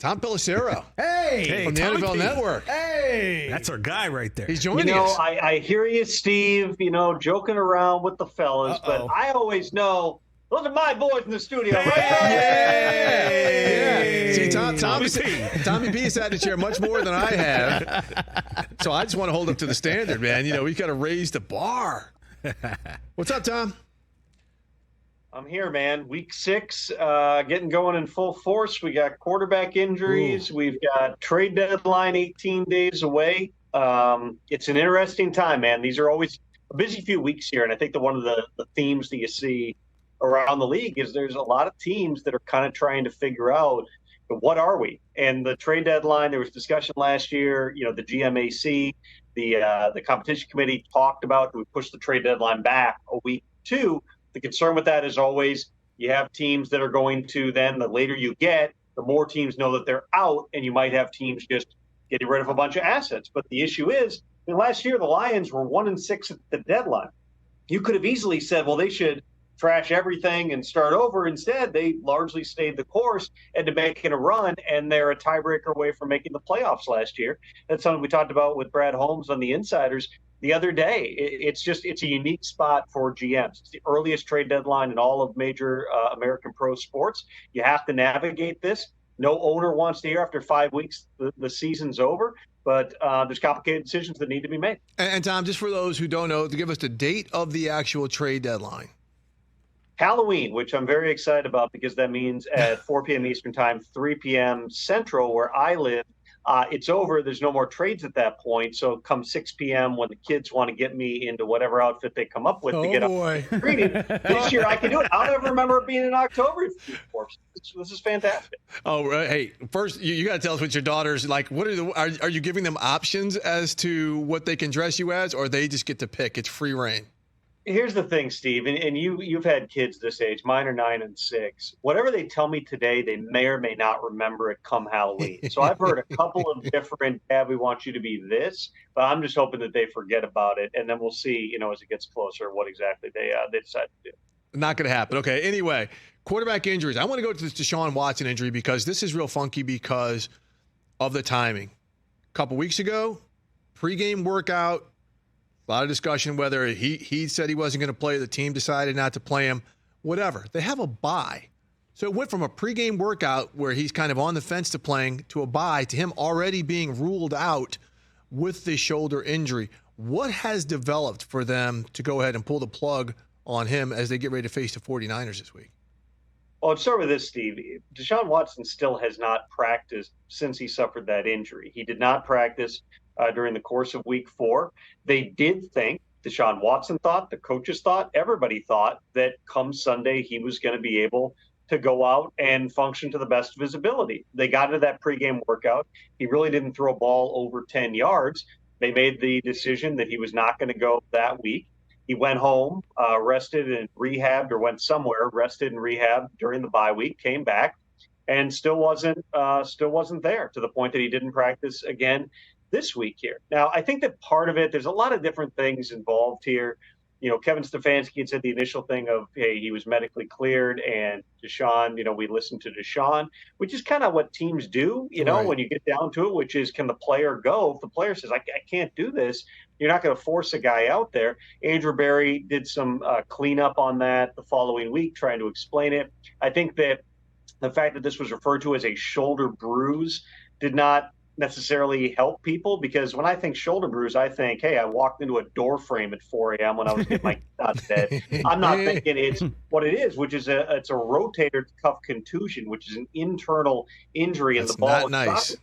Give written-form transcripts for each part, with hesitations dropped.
Tom Pelissero. Hey, from the Tommy NFL P. Network. Hey, that's our guy right there. He's joining us. I hear you, Steve, joking around with the fellas, but I always know those are my boys in the studio, right? Yeah. See, Tommy P sat in the chair much more than I have. So I just want to hold up to the standard, man. We've got to raise the bar. What's up, Tom? I'm here, man. Week 6, getting going in full force. We got quarterback injuries. Ooh. We've got trade deadline 18 days away. It's an interesting time, man. These are always a busy few weeks here, and I think that one of the themes that you see around the league is there's a lot of teams that are kind of trying to figure out what are we. And the trade deadline, there was discussion last year. The GMAC, the competition committee talked about we pushed the trade deadline back a week or two. The concern with that is always you have teams that are going to then the later you get, the more teams know that they're out, and you might have teams just getting rid of a bunch of assets. But the issue is, last year the Lions were 1-6 at the deadline. You could have easily said, well, they should trash everything and start over. Instead, they largely stayed the course and to making a run, and they're a tiebreaker away from making the playoffs last year. That's something we talked about with Brad Holmes on the Insiders the other day. It's a unique spot for GMs. It's the earliest trade deadline in all of major American pro sports. You have to navigate this. No owner wants to hear after 5 weeks the season's over, but there's complicated decisions that need to be made. And Tom, just for those who don't know, to give us the date of the actual trade deadline. Halloween, which I'm very excited about because that means at 4 p.m. Eastern Time, 3 p.m. Central, where I live, it's over. There's no more trades at that point. So come 6 p.m. when the kids want to get me into whatever outfit they come up with to get up reading, this year I can do it. I don't ever remember it being in October before. This is fantastic. Oh, hey, first you got to tell us what your daughter's like. What are you giving them options as to what they can dress you as, or they just get to pick? It's free reign. Here's the thing, Steve, and you've had kids this age. Mine are 9 and 6. Whatever they tell me today, they may or may not remember it come Halloween. So I've heard a couple of different, Dad, we want you to be this, but I'm just hoping that they forget about it, and then we'll see, as it gets closer, what exactly they decide to do. Not going to happen. Okay, anyway, quarterback injuries. I want to go to this Deshaun Watson injury because this is real funky because of the timing. A couple weeks ago, pregame workout, a lot of discussion whether he said he wasn't going to play. The team decided not to play him. Whatever. They have a bye. So it went from a pregame workout where he's kind of on the fence to playing to a bye to him already being ruled out with the shoulder injury. What has developed for them to go ahead and pull the plug on him as they get ready to face the 49ers this week? Well, let's start with this, Steve. Deshaun Watson still has not practiced since he suffered that injury. He did not practice during the course of week 4. They did think, Deshaun Watson thought, the coaches thought, everybody thought that come Sunday he was going to be able to go out and function to the best of his ability. They got into that pregame workout. He really didn't throw a ball over 10 yards. They made the decision that he was not going to go that week. He went home, rested and rehabbed, or went somewhere, rested and rehabbed during the bye week, came back, and still wasn't there to the point that he didn't practice again this week here. Now, I think that part of it, there's a lot of different things involved here. Kevin Stefanski had said the initial thing of, hey, he was medically cleared, and Deshaun, we listened to Deshaun, which is kind of what teams do, right, when you get down to it, which is, can the player go? If the player says, I can't do this, you're not going to force a guy out there. Andrew Berry did some cleanup on that the following week, trying to explain it. I think that the fact that this was referred to as a shoulder bruise did not necessarily help people, because when I think shoulder bruise, I think, hey, I walked into a door frame at 4 a.m. when I was getting my out of bed. I'm not thinking it's what it is, which is it's a rotator cuff contusion, which is an internal injury in the ball. Not nice. If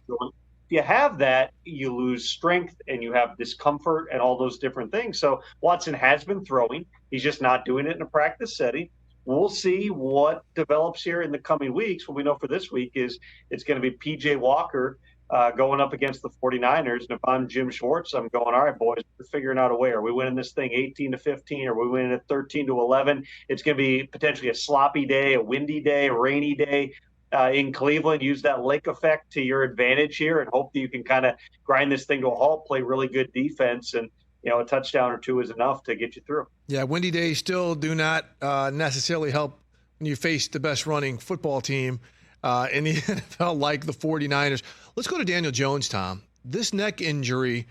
you have that, you lose strength and you have discomfort and all those different things. So Watson has been throwing. He's just not doing it in a practice setting. We'll see what develops here in the coming weeks. What we know for this week is it's going to be P.J. Walker going up against the 49ers. And if I'm Jim Schwartz, I'm going, all right, boys, we're figuring out a way. Are we winning this thing 18-15? Are we winning it 13-11? It's going to be potentially a sloppy day, a windy day, a rainy day in Cleveland. Use that lake effect to your advantage here and hope that you can kind of grind this thing to a halt, play really good defense, and a touchdown or two is enough to get you through. Yeah, windy days still do not necessarily help when you face the best running football team in the NFL like the 49ers. Let's go to Daniel Jones, Tom. This neck injury,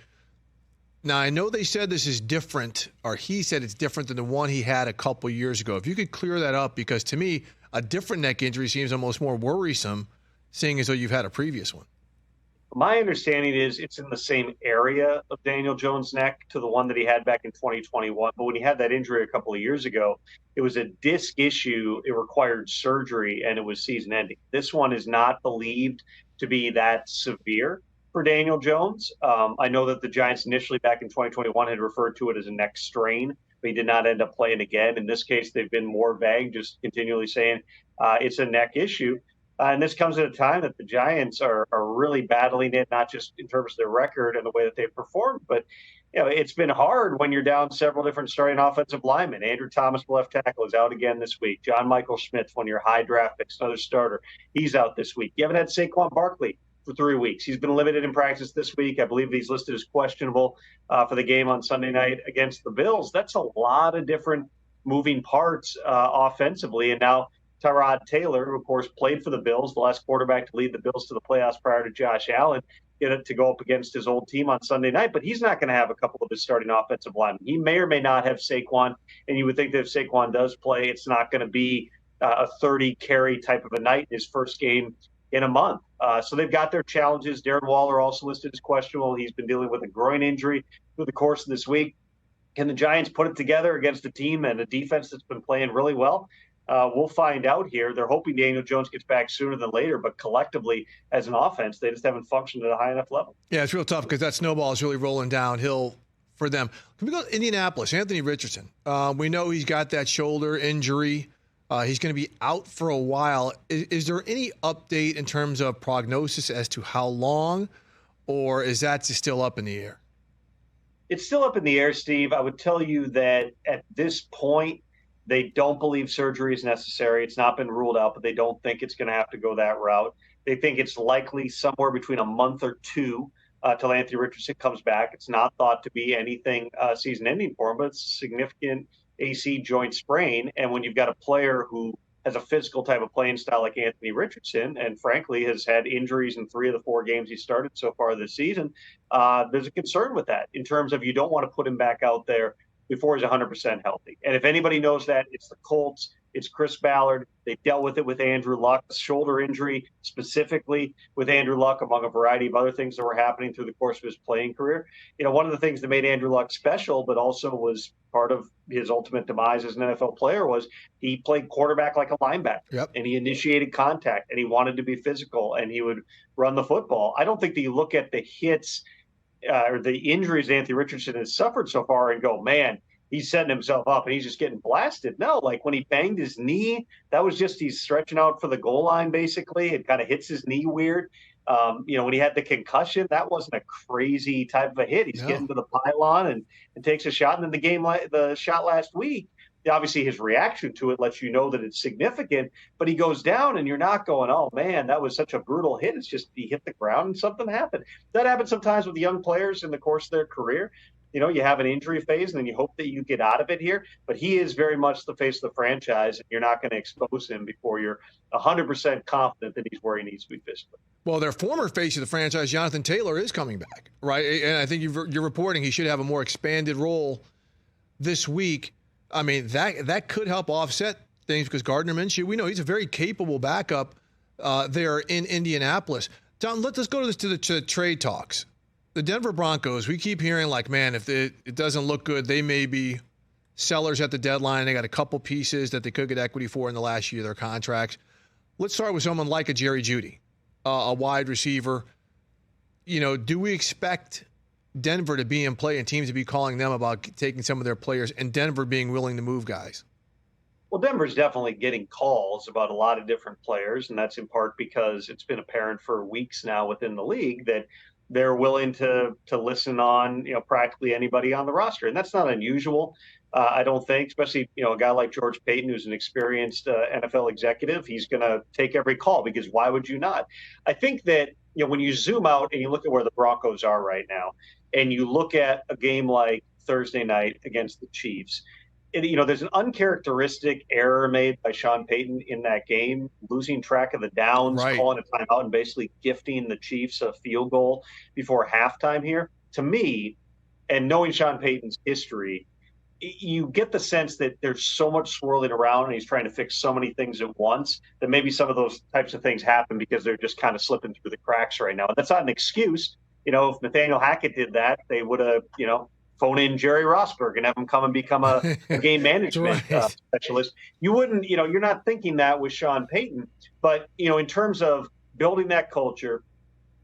now I know they said this is different, or he said it's different than the one he had a couple years ago. If you could clear that up, because to me, a different neck injury seems almost more worrisome, seeing as though you've had a previous one. My understanding is it's in the same area of Daniel Jones' neck to the one that he had back in 2021. But when he had that injury a couple of years ago, it was a disc issue. It required surgery, and it was season ending. This one is not believed to be that severe for Daniel Jones. I know that the Giants initially back in 2021 had referred to it as a neck strain, but he did not end up playing again. In this case, they've been more vague, just continually saying it's a neck issue. And this comes at a time that the Giants are really battling it, not just in terms of their record and the way that they've performed, but it's been hard when you're down several different starting offensive linemen. Andrew Thomas, the left tackle, is out again this week. John Michael Schmitz, one of your high draft picks, another starter, he's out this week. You haven't had Saquon Barkley for 3 weeks. He's been limited in practice this week. I believe he's listed as questionable for the game on Sunday night against the Bills. That's a lot of different moving parts offensively, and now Tyrod Taylor, who, of course, played for the Bills, the last quarterback to lead the Bills to the playoffs prior to Josh Allen, to go up against his old team on Sunday night. But he's not going to have a couple of his starting offensive linemen. He may or may not have Saquon, and you would think that if Saquon does play, it's not going to be a 30-carry type of a night in his first game in a month. So they've got their challenges. Darren Waller also listed as questionable. He's been dealing with a groin injury through the course of this week. Can the Giants put it together against a team and a defense that's been playing really well? We'll find out here. They're hoping Daniel Jones gets back sooner than later, but collectively, as an offense, they just haven't functioned at a high enough level. Yeah, it's real tough because that snowball is really rolling downhill for them. Can we go to Indianapolis? Anthony Richardson. We know he's got that shoulder injury. He's going to be out for a while. Is there any update in terms of prognosis as to how long, or is that still up in the air? It's still up in the air, Steve. I would tell you that at this point, they don't believe surgery is necessary. It's not been ruled out, but they don't think it's going to have to go that route. They think it's likely somewhere between a month or two till Anthony Richardson comes back. It's not thought to be anything season-ending for him, but it's a significant AC joint sprain. And when you've got a player who has a physical type of playing style like Anthony Richardson, and frankly has had injuries in 3 of the 4 games he started so far this season, there's a concern with that in terms of you don't want to put him back out there before he's 100% healthy. And if anybody knows that, it's the Colts, it's Chris Ballard. They dealt with it with Andrew Luck, shoulder injury specifically with Andrew Luck, among a variety of other things that were happening through the course of his playing career. One of the things that made Andrew Luck special, but also was part of his ultimate demise as an NFL player, was he played quarterback like a linebacker. Yep. And he initiated contact, and he wanted to be physical, and he would run the football. I don't think that you look at the hits or the injuries Anthony Richardson has suffered so far and go, man, he's setting himself up and he's just getting blasted. No, like when he banged his knee, that was just he's stretching out for the goal line, basically. It kind of hits his knee weird. When he had the concussion, that wasn't a crazy type of a hit. He's getting to the pylon and takes a shot. And then the shot last week, obviously his reaction to it lets you know that it's significant, but he goes down and you're not going, oh man, that was such a brutal hit. It's just he hit the ground and something happened. That happens sometimes with young players in the course of their career. You have an injury phase and then you hope that you get out of it here, but he is very much the face of the franchise and you're not going to expose him before you're 100% confident that he's where he needs to be physically. Well, their former face of the franchise, Jonathan Taylor, is coming back, right? And I think you're reporting he should have a more expanded role this week. I mean, that could help offset things because Gardner Minshew, we know he's a very capable backup there in Indianapolis. John, let's go to the trade talks. The Denver Broncos, we keep hearing like, man, if it doesn't look good, they may be sellers at the deadline. They got a couple pieces that they could get equity for in the last year of their contracts. Let's start with someone like a Jerry Jeudy, a wide receiver. Do we expect Denver to be in play and teams to be calling them about taking some of their players and Denver being willing to move guys? Well, Denver's definitely getting calls about a lot of different players, and that's in part because it's been apparent for weeks now within the league that they're willing to listen on, practically anybody on the roster. And that's not unusual, I don't think, especially, a guy like George Payton, who's an experienced NFL executive. He's going to take every call because why would you not? I think that, when you zoom out and you look at where the Broncos are right now, and you look at a game like Thursday night against the Chiefs, there's an uncharacteristic error made by Sean Payton in that game, losing track of the downs, Right. calling a timeout, and basically gifting the Chiefs a field goal before halftime here. To me, and knowing Sean Payton's history, you get the sense that there's so much swirling around and he's trying to fix so many things at once that maybe some of those types of things happen because they're just kind of slipping through the cracks right now. And that's not an excuse. If Nathaniel Hackett did that, they would have, phone in Jerry Rosberg and have him come and become a game management specialist. You wouldn't, you're not thinking that with Sean Payton. But, in terms of building that culture,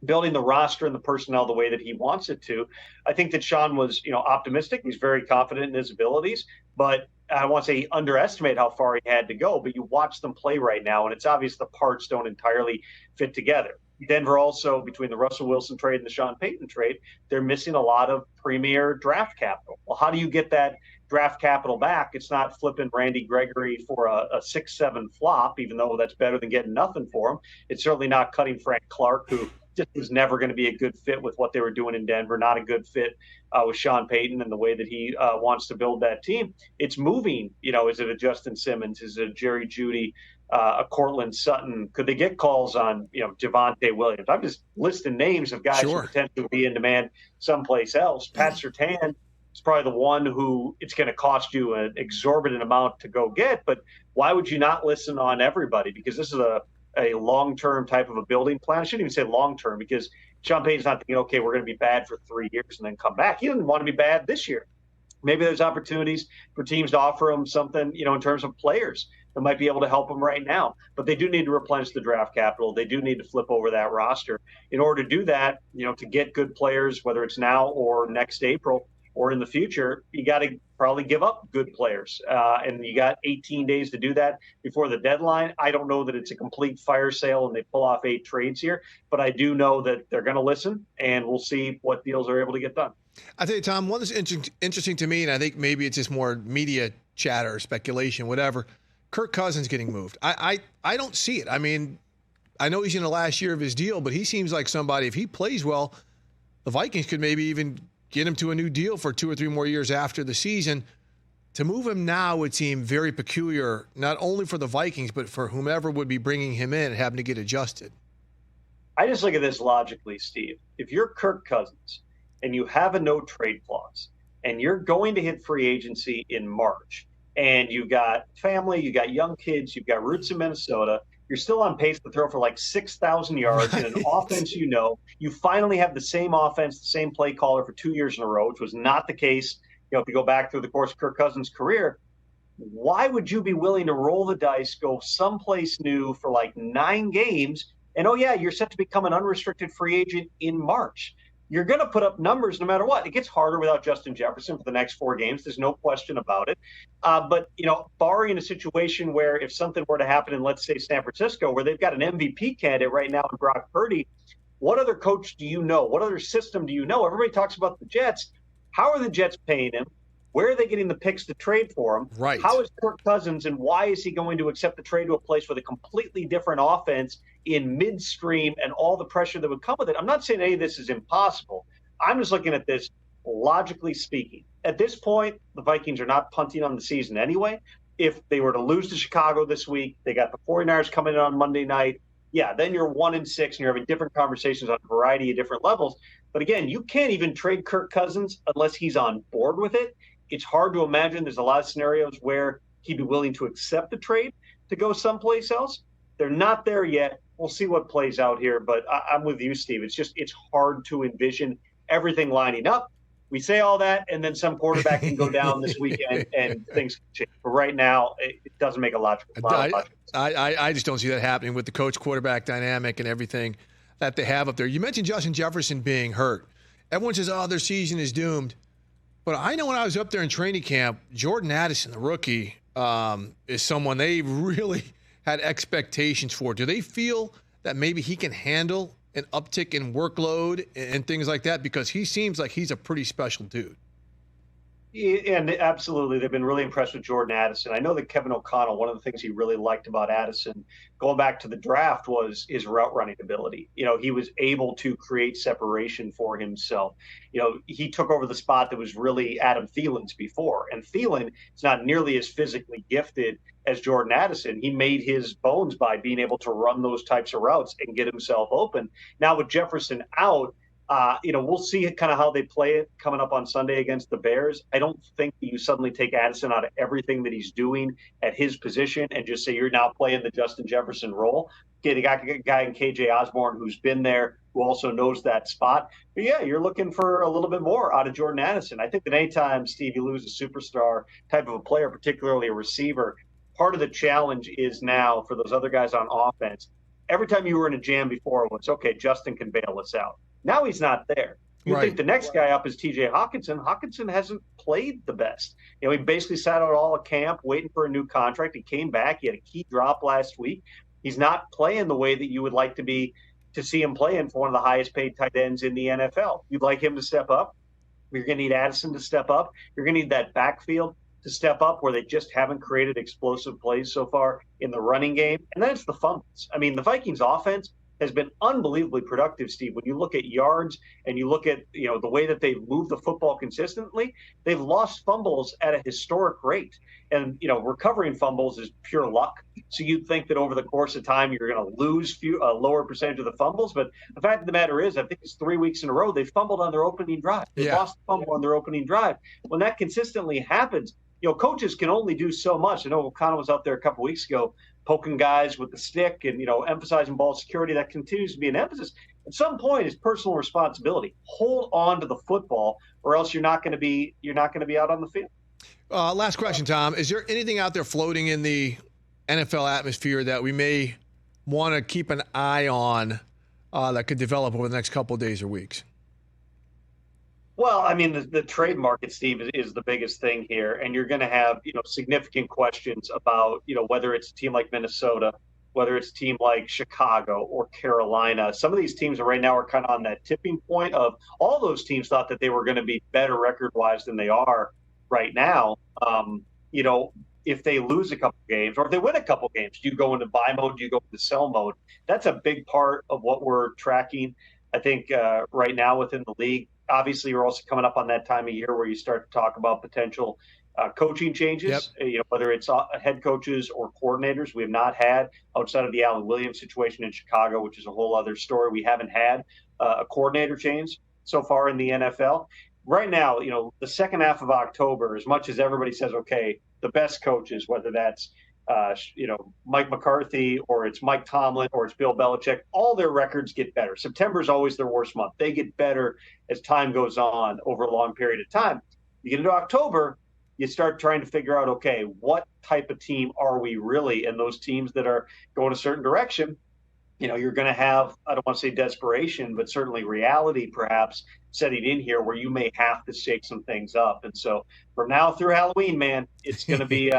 building the roster and the personnel the way that he wants it to, I think that Sean was, optimistic. He's very confident in his abilities, but I won't say he underestimated how far he had to go, but you watch them play right now, and it's obvious the parts don't entirely fit together. Denver also, between the Russell Wilson trade and the Sean Payton trade, they're missing a lot of premier draft capital. Well, how do you get that draft capital back? It's not flipping Randy Gregory for a 6-7 flop, even though that's better than getting nothing for him. It's certainly not cutting Frank Clark, who just was never going to be a good fit with what they were doing in Denver, not a good fit with Sean Payton and the way that he wants to build that team. It's moving. Is it a Justin Simmons? Is it a Jerry Jeudy? A Cortland Sutton? Could they get calls on, Javonte Williams? I'm just listing names of guys who potentially be in demand someplace else. Pat Surtain is probably the one who it's going to cost you an exorbitant amount to go get, but why would you not listen on everybody? Because this is a long-term type of a building plan. I shouldn't even say long-term, because Sean Payton's not thinking, okay, we're going to be bad for 3 years and then come back. He doesn't want to be bad this year. Maybe there's opportunities for teams to offer him something, in terms of players that might be able to help him right now. But they do need to replenish the draft capital. They do need to flip over that roster. In order to do that, to get good players, whether it's now or next April or in the future, you got to probably give up good players. And you got 18 days to do that before the deadline. I don't know that it's a complete fire sale and they pull off 8 trades here, but I do know that they're going to listen, and we'll see what deals are able to get done. I tell you, Tom, one that's interesting to me, and I think maybe it's just more media chatter or speculation, whatever. Kirk Cousins getting moved. I don't see it. I mean, I know he's in the last year of his deal, but he seems like somebody, if he plays well, the Vikings could maybe even get him to a new deal for 2 or 3 more years after the season. To move him now would seem very peculiar, not only for the Vikings, but for whomever would be bringing him in and having to get adjusted. I just look at this logically, Steve. If you're Kirk Cousins and you have a no trade clause and you're going to hit free agency in March, and you've got family, you've got young kids, you've got roots in Minnesota, you're still on pace to throw for like 6,000 yards in an offense, you finally have the same offense, the same play caller for 2 years in a row, which was not the case, if you go back through the course of Kirk Cousins' career. Why would you be willing to roll the dice, go someplace new for like 9 games, and you're set to become an unrestricted free agent in March? You're going to put up numbers no matter what. It gets harder without Justin Jefferson for the next 4 games. There's no question about it. But, barring a situation where if something were to happen in, let's say, San Francisco, where they've got an MVP candidate right now in Brock Purdy, what other coach do you know? What other system do you know? Everybody talks about the Jets. How are the Jets paying him? Where are they getting the picks to trade for him? Right. How is Kirk Cousins, and why is he going to accept the trade to a place with a completely different offense in midstream and all the pressure that would come with it? I'm not saying any of this is impossible. I'm just looking at this logically speaking. At this point, the Vikings are not punting on the season anyway. If they were to lose to Chicago this week, they got the 49ers coming in on Monday night. Yeah, then you're 1-6 and you're having different conversations on a variety of different levels. But again, you can't even trade Kirk Cousins unless he's on board with it. It's hard to imagine. There's a lot of scenarios where he'd be willing to accept the trade to go someplace else. They're not there yet. We'll see what plays out here. But I'm with you, Steve. It's hard to envision everything lining up. We say all that, and then some quarterback can go down this weekend and things can change. But right now, it doesn't make a logical sense. I just don't see that happening with the coach-quarterback dynamic and everything that they have up there. You mentioned Justin Jefferson being hurt. Everyone says, their season is doomed. But I know when I was up there in training camp, Jordan Addison, the rookie, is someone they really had expectations for. Do they feel that maybe he can handle an uptick in workload and things like that? Because he seems like he's a pretty special dude. And absolutely, they've been really impressed with Jordan Addison. I know that Kevin O'Connell, one of the things he really liked about Addison going back to the draft was his route running ability. He was able to create separation for himself. He took over the spot that was really Adam Thielen's before. And Thielen is not nearly as physically gifted as Jordan Addison. He made his bones by being able to run those types of routes and get himself open. Now with Jefferson out, we'll see kind of how they play it coming up on Sunday against the Bears. I don't think that you suddenly take Addison out of everything that he's doing at his position and just say you're now playing the Justin Jefferson role. Okay, they got a guy in KJ Osborne who's been there, who also knows that spot. But yeah, you're looking for a little bit more out of Jordan Addison. I think that anytime, Steve, you lose a superstar type of a player, particularly a receiver, part of the challenge is now for those other guys on offense. Every time you were in a jam before, it was, okay, Justin can bail us out. Now he's not there. You think the next guy up is TJ Hawkinson. Hawkinson hasn't played the best. He basically sat out all of camp waiting for a new contract. He came back. He had a key drop last week. He's not playing the way that you would like to see him playing for one of the highest paid tight ends in the NFL. You'd like him to step up. You're going to need Addison to step up. You're going to need that backfield to step up where they just haven't created explosive plays so far in the running game. And then it's the fumbles. I mean, the Vikings offense has been unbelievably productive, Steve. When you look at yards and you look at the way that they've moved the football consistently, they've lost fumbles at a historic rate. And recovering fumbles is pure luck. So you'd think that over the course of time you're going to lose a lower percentage of the fumbles. But the fact of the matter is, I think it's 3 weeks in a row they've fumbled on their opening drive. They lost a fumble on their opening drive. When that consistently happens, coaches can only do so much. I know O'Connell was out there a couple weeks ago poking guys with the stick and, emphasizing ball security. That continues to be an emphasis. At some point, it's personal responsibility. Hold on to the football, or else you're not going to be out on the field. Last question, Tom. Is there anything out there floating in the NFL atmosphere that we may want to keep an eye on that could develop over the next couple of days or weeks? Well, I mean, the trade market, Steve, is the biggest thing here, and you're going to have significant questions about whether it's a team like Minnesota, whether it's a team like Chicago or Carolina. Some of these teams right now are kind of on that tipping point of all those teams thought that they were going to be better record-wise than they are right now. If they lose a couple games or if they win a couple games, do you go into buy mode? Do you go into sell mode? That's a big part of what we're tracking, I think, right now within the league. Obviously, you're also coming up on that time of year where you start to talk about potential coaching changes, whether it's head coaches or coordinators. We have not had, outside of the Allen Williams situation in Chicago, which is a whole other story, we haven't had a coordinator change so far in the NFL. Right now, the second half of October, as much as everybody says, okay, the best coaches, whether that's Mike McCarthy or it's Mike Tomlin or it's Bill Belichick, all their records get better. September is always their worst month. They get better as time goes on over a long period of time. You get into October, you start trying to figure out, okay, what type of team are we really? And those teams that are going a certain direction, you're going to have, I don't want to say desperation, but certainly reality perhaps setting in here where you may have to shake some things up. And so from now through Halloween, man, it's going to be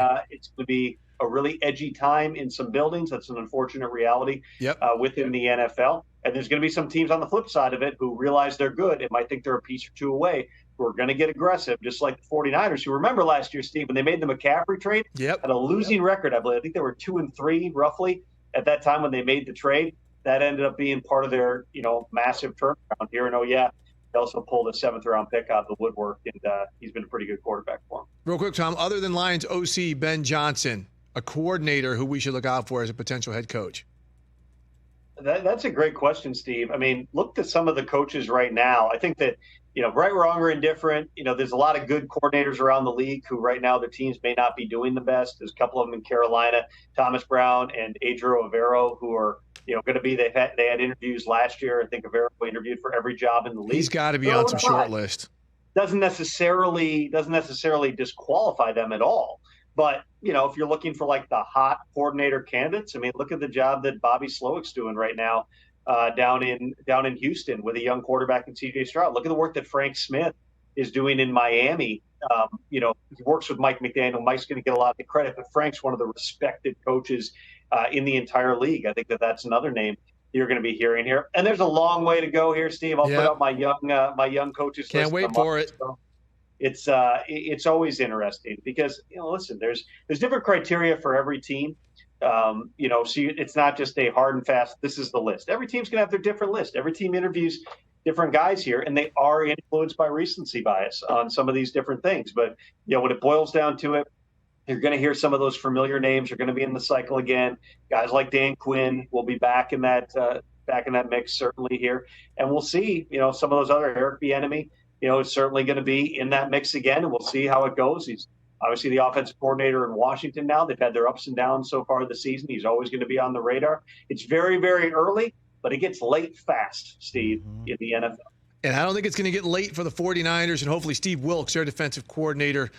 a really edgy time in some buildings. That's an unfortunate reality within the NFL. And there's going to be some teams on the flip side of it who realize they're good and might think they're a piece or two away, who are going to get aggressive, just like the 49ers, who remember last year, Steve, when they made the McCaffrey trade, had a losing record, I believe. I think they were 2-3 roughly at that time when they made the trade. That ended up being part of their, massive turnaround here. And they also pulled a 7th-round pick out of the woodwork, and he's been a pretty good quarterback for him. Real quick, Tom, other than Lions OC Ben Johnson, a coordinator who we should look out for as a potential head coach? That's a great question, Steve. I mean, look to some of the coaches right now. I think that, right, wrong, or indifferent, there's a lot of good coordinators around the league who right now their teams may not be doing the best. There's a couple of them in Carolina, Thomas Brown and Adrian Avero, who are, going to be, they had interviews last year. I think Avero interviewed for every job in the league. He's got to be on some short list. Doesn't necessarily disqualify them at all. But, if you're looking for like the hot coordinator candidates, I mean, look at the job that Bobby Slowick's doing right now down in Houston with a young quarterback in C.J. Stroud. Look at the work that Frank Smith is doing in Miami. He works with Mike McDaniel. Mike's going to get a lot of the credit, but Frank's one of the respected coaches in the entire league. I think that's another name you're going to be hearing here. And there's a long way to go here, Steve. I'll put out my young coaches. Can't wait for it. it's always interesting because, listen, there's different criteria for every team. So it's not just a hard and fast, this is the list. Every team's going to have their different list. Every team interviews different guys here, and they are influenced by recency bias on some of these different things. But, when it boils down to it, you're going to hear some of those familiar names are going to be in the cycle again. Guys like Dan Quinn will be back in that mix certainly here. And we'll see, some of those other, Eric Bieniemy, is certainly going to be in that mix again, and we'll see how it goes. He's obviously the offensive coordinator in Washington now. They've had their ups and downs so far this season. He's always going to be on the radar. It's very, very early, but it gets late fast, Steve, in the NFL. And I don't think it's going to get late for the 49ers, and hopefully Steve Wilkes, their defensive coordinator,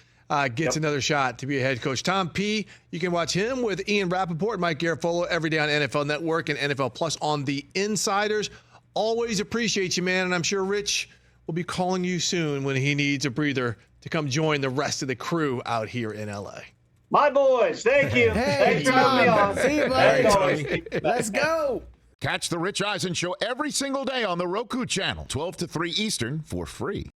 gets another shot to be a head coach. Tom P., you can watch him with Ian Rappaport and Mike Garafolo every day on NFL Network and NFL Plus on The Insiders. Always appreciate you, man, and I'm sure Rich will be calling you soon when he needs a breather to come join the rest of the crew out here in L.A. My boys, thank you. Hey, Thanks for having me on. See you, buddy. Let's go. Catch the Rich Eisen Show every single day on the Roku channel, 12 to 3 Eastern, for free.